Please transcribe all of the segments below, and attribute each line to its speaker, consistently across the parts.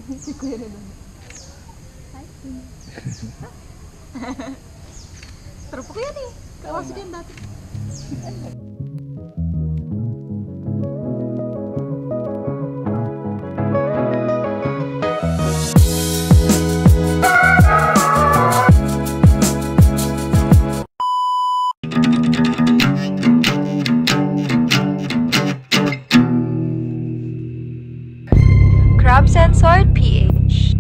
Speaker 1: Si Kuya na doon. Hi, tropa ko yan eh. Kawas ko yan dati.
Speaker 2: CropSensoredPH.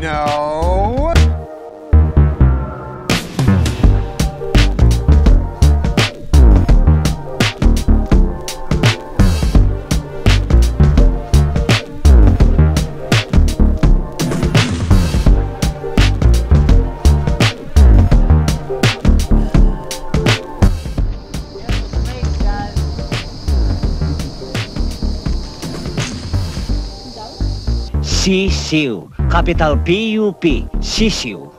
Speaker 3: No.
Speaker 4: Sisiu, capital P-U-P, Sisiu.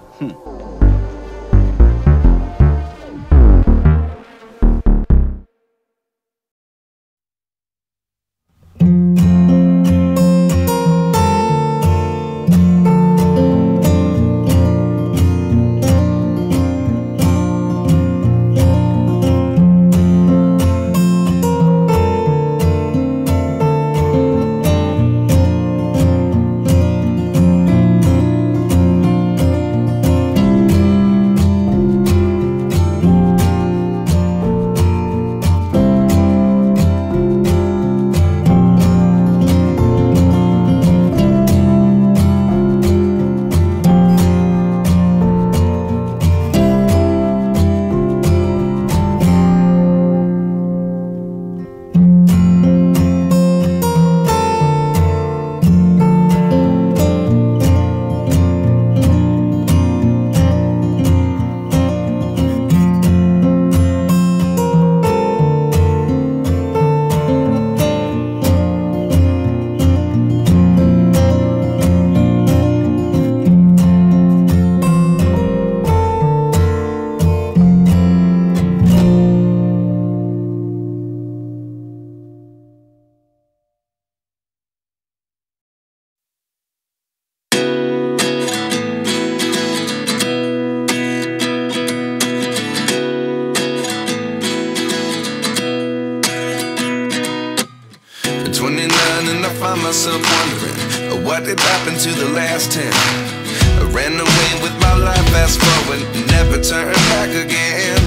Speaker 5: Myself wondering what did happen to the last 10. I ran away with my life, fast forward, never turn back again.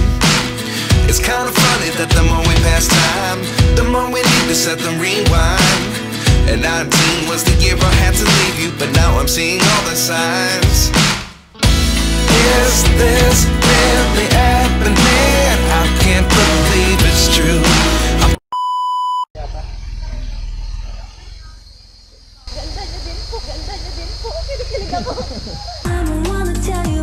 Speaker 5: It's kind of funny that the more we pass time, the more we need to set the rewind. And 19 was the year I had to leave you, but now I'm seeing all the signs. Is this really happening? I can't believe
Speaker 1: Kinikilig ako.
Speaker 2: I don't wanna tell you